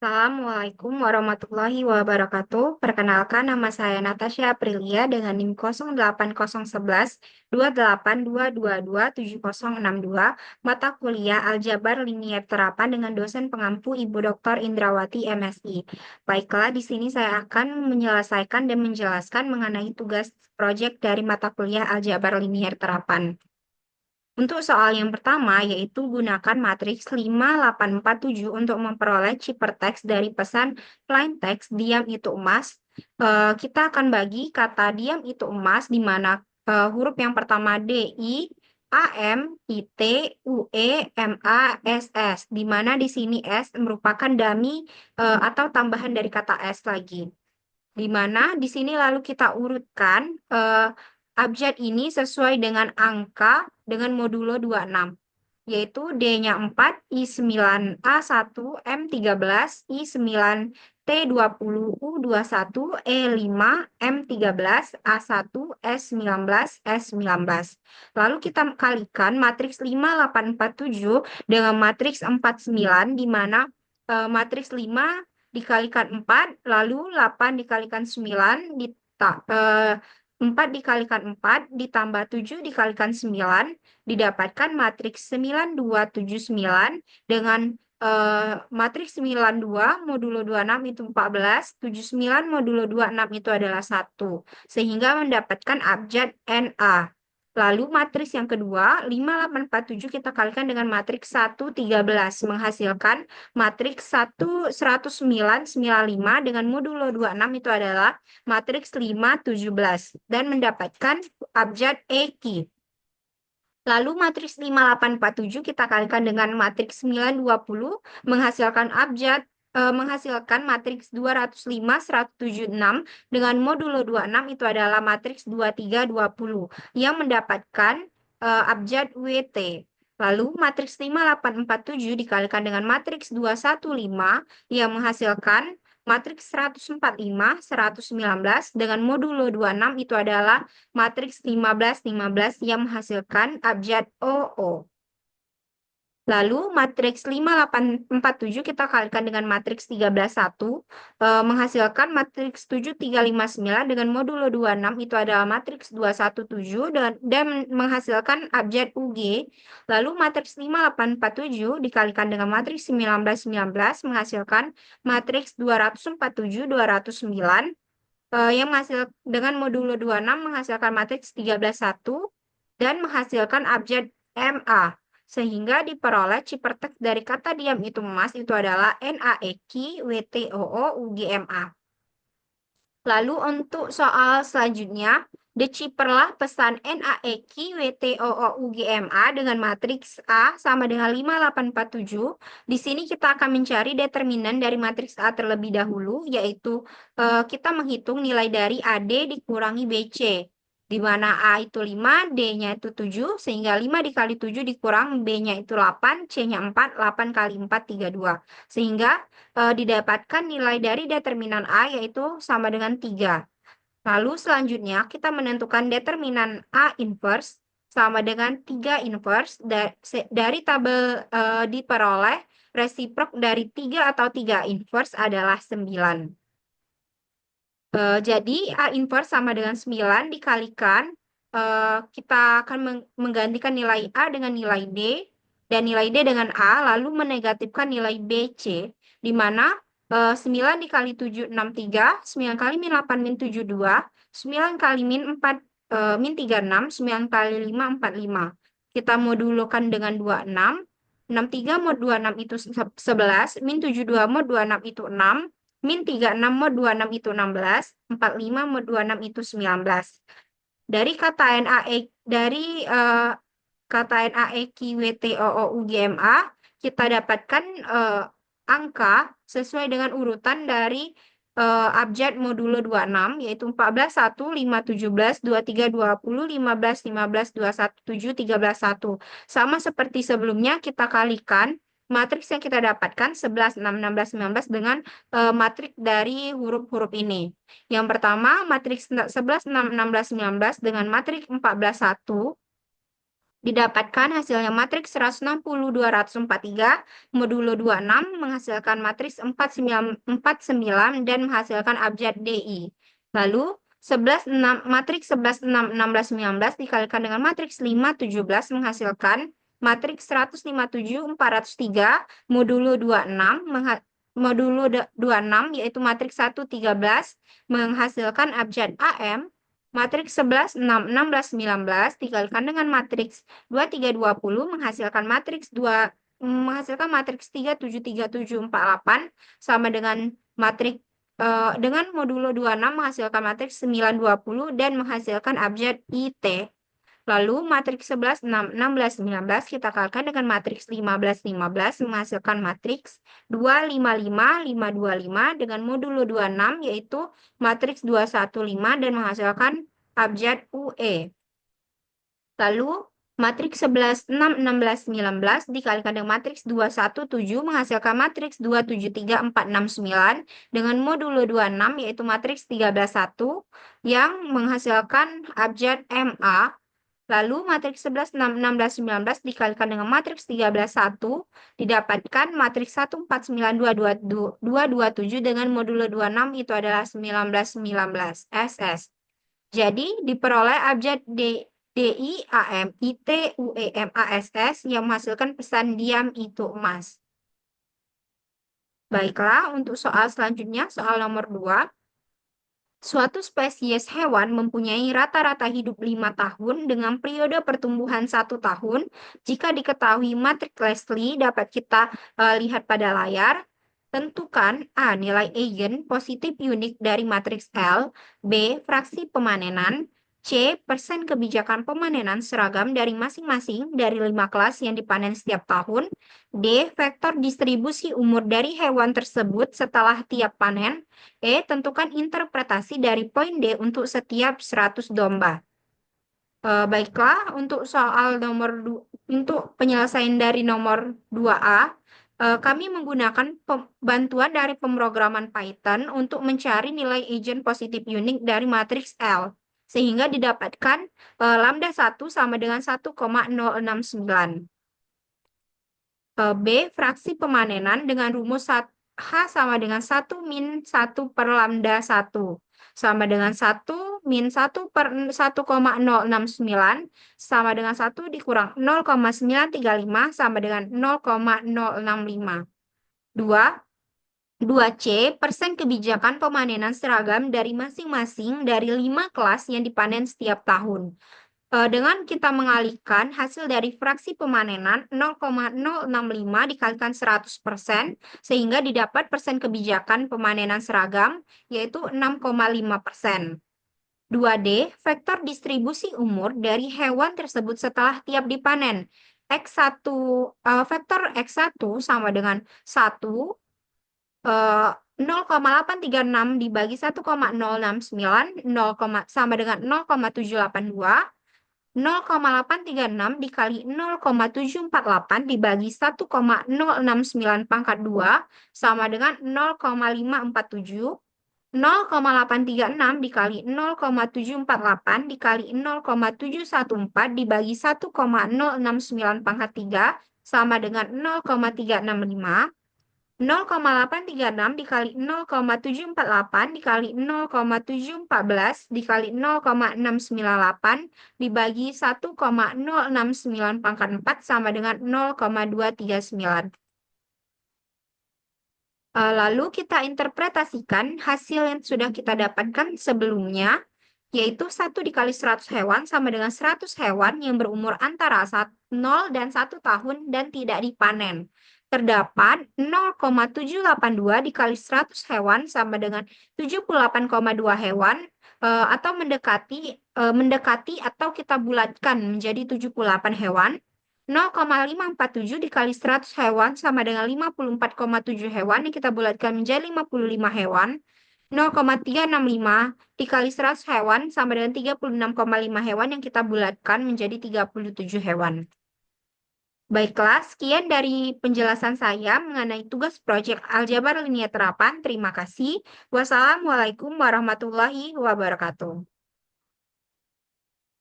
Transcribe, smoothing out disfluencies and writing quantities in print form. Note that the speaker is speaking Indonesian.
Assalamualaikum warahmatullahi wabarakatuh. Perkenalkan, nama saya Natasha Aprilia dengan NIM 08012822270062, mata kuliah Aljabar Linier Terapan dengan dosen pengampu Ibu Dr. Indrawati MSI. Baiklah, di sini saya akan menyelesaikan dan menjelaskan mengenai tugas proyek dari mata kuliah Aljabar Linier Terapan. Untuk soal yang pertama, yaitu gunakan matriks 5847 untuk memperoleh ciphertext dari pesan plain text diam itu emas. Kita akan bagi kata diam itu emas di mana huruf yang pertama D, I, A, M, I, T, U, E, M, A, S, S, di mana di sini S merupakan dummy atau tambahan dari kata S lagi. Di mana di sini lalu kita urutkan abjad ini sesuai dengan angka dengan modulo 26, yaitu D-nya 4, I9, A1, M13, I9, T20, U21, E5, M13, A1, S19, S19. Lalu kita kalikan matriks 5847 dengan matriks 49, di mana matriks 5 dikalikan 4, lalu 8 dikalikan 9, 4 dikalikan 4, ditambah 7 dikalikan 9, didapatkan matriks 9279 dengan matriks 92 modulo 26 itu 14, 79 modulo 26 itu adalah 1, sehingga mendapatkan abjad NA. Lalu matriks yang kedua, 5847 kita kalikan dengan matriks 113, menghasilkan matriks 10995 dengan modulo 26 itu adalah matriks 517 dan mendapatkan abjad EQ. Lalu matriks 5847 kita kalikan dengan matriks 920 menghasilkan menghasilkan matriks 205 176 dengan modulo 26 itu adalah matriks 2320 yang mendapatkan abjad WT. Lalu matriks 5847 dikalikan dengan matriks 215 yang menghasilkan matriks 145 119 dengan modulo 26 itu adalah matriks 1515 yang menghasilkan abjad OO. Lalu matriks 5847 kita kalikan dengan matriks 131 menghasilkan matriks 7359 dengan modulo 26 itu adalah matriks 217 dan menghasilkan abjad UG. Lalu matriks 5847 dikalikan dengan matriks 1919 menghasilkan matriks 247 209 yang dengan modulo 26 menghasilkan matriks 131 dan menghasilkan abjad MA. Sehingga diperoleh ciphertext dari kata diam itu emas itu adalah NAEQ WTOO UGMA. Lalu untuk soal selanjutnya, decipherlah pesan NAEQ WTOO UGMA dengan matriks A sama dengan 5847. Di sini kita akan mencari determinan dari matriks A terlebih dahulu, yaitu kita menghitung nilai dari AD dikurangi BC. Di mana A itu 5, D-nya itu 7, sehingga 5 dikali 7 dikurang B-nya itu 8, C-nya 4, 8 kali 4, 32. Sehingga didapatkan nilai dari determinan A yaitu sama dengan 3. Lalu selanjutnya kita menentukan determinan A inverse sama dengan 3 inverse dari tabel diperoleh resiprok dari 3 atau 3 inverse adalah 9. Jadi A inverse sama dengan 9 dikalikan, kita akan menggantikan nilai A dengan nilai D, dan nilai D dengan A, lalu menegatifkan nilai BC, di mana 9 dikali 7, 63, 9 kali min 8, min 7, 2, 9 kali min 4, min 3, 6, 9 kali 5, 45. Kita modulokan dengan 26, 63 mod 26 itu 11, min 72 mod 26 itu 6, min 36 mod 26 itu 16, 45 mod 26 itu 19. Dari kata NAEQWTOOUGMA kita dapatkan angka sesuai dengan urutan dari abjad modulo 26 yaitu 14 1 5 17 23 20 15 15 21 7 13 1. Sama seperti sebelumnya kita kalikan matriks yang kita dapatkan 11 6 16 19 dengan matriks dari huruf-huruf ini. Yang pertama matriks 11 6 16 19 dengan matriks 14 1 Didapatkan hasilnya matriks 160, 243, modulo 26 menghasilkan matriks 49 dan menghasilkan abjad DI. Lalu 11, 6, matriks 11, 6, 16, 19 dikalikan dengan matriks 5, 17 menghasilkan matriks 157, 403, modulo 26, modulo 26 yaitu matriks 1, 13 menghasilkan abjad AM. Matriks 11, 6, 16, 19 dikalikan dengan matriks 2320 menghasilkan matriks 3, 7, 3, 7, 4, 8 sama dengan matriks dengan modulo 26 menghasilkan matriks 9, 20 dan menghasilkan abjad IT. Lalu matriks 11, 6, 16, 19 kita kalikan dengan matriks 15, 15 menghasilkan matriks 2, 5, 5, 5, 2, 5 dengan modulo 26 yaitu matriks 2, 1, 5 dan menghasilkan abjad UE. Lalu matriks 11, 6, 16, 19 dikalikan dengan matriks 2, 1, 7 menghasilkan matriks 2, 7, 3, 4, 6, 9 dengan modulo 26 yaitu matriks 13, 1 yang menghasilkan abjad MA. Lalu matriks 11, 6, 16, 19 dikalikan dengan matriks 13, 1 didapatkan matriks 1, 4, 9, 2, 2, 2, 7 dengan modulo 26 itu adalah 19, 19 SS. Jadi diperoleh abjad DI, AM, IT, UEM, ASS yang menghasilkan pesan diam itu emas. Baiklah, untuk soal selanjutnya, soal nomor 2. Suatu spesies hewan mempunyai rata-rata hidup 5 tahun dengan periode pertumbuhan 1 tahun. Jika diketahui matriks Leslie dapat kita lihat pada layar. Tentukan A. Nilai eigen positif unik dari matriks L. B. Fraksi pemanenan. C. Persen kebijakan pemanenan seragam dari masing-masing dari 5 kelas yang dipanen setiap tahun. D. Vektor distribusi umur dari hewan tersebut setelah tiap panen. E. Tentukan interpretasi dari poin D untuk setiap 100 domba. Baiklah, untuk soal untuk penyelesaian dari nomor 2A, kami menggunakan bantuan dari pemrograman Python untuk mencari nilai eigen positif unik dari matriks L. Sehingga didapatkan lambda 1 sama dengan 1,069. B. Fraksi pemanenan dengan rumus H sama dengan 1 min 1 per lambda 1 sama dengan 1 min 1 per 1,069 sama dengan 1 dikurang 0,935 sama dengan 0,065. 2C, persen kebijakan pemanenan seragam dari masing-masing dari 5 kelas yang dipanen setiap tahun. Dengan kita mengalihkan hasil dari fraksi pemanenan 0,065 dikalikan 100% sehingga didapat persen kebijakan pemanenan seragam yaitu 6,5%. 2D, vektor distribusi umur dari hewan tersebut setelah tiap dipanen. Vektor X1 sama dengan 1 0,836 dibagi 1,069 sama dengan 0,782. 0,836 dikali 0,748 dibagi 1,069 pangkat 2 sama dengan 0,547. 0,836 dikali 0,748 dikali 0,714 dibagi 1,069 pangkat 3 sama dengan 0,365. 0,836 dikali 0,748 dikali 0,714 dikali 0,698 dibagi 1,069 pangkat 4 sama dengan 0,239. Lalu kita interpretasikan hasil yang sudah kita dapatkan sebelumnya, yaitu 1 dikali 100 hewan sama dengan 100 hewan yang berumur antara 0 dan 1 tahun dan tidak dipanen. Terdapat 0,782 dikali 100 hewan sama dengan 78,2 hewan atau mendekati atau kita bulatkan menjadi 78 hewan. 0,547 dikali 100 hewan sama dengan 54,7 hewan yang kita bulatkan menjadi 55 hewan. 0,365 dikali 100 hewan sama dengan 36,5 hewan yang kita bulatkan menjadi 37 hewan. Baiklah, sekian dari penjelasan saya mengenai tugas proyek aljabar linear terapan. Terima kasih. Wassalamualaikum warahmatullahi wabarakatuh.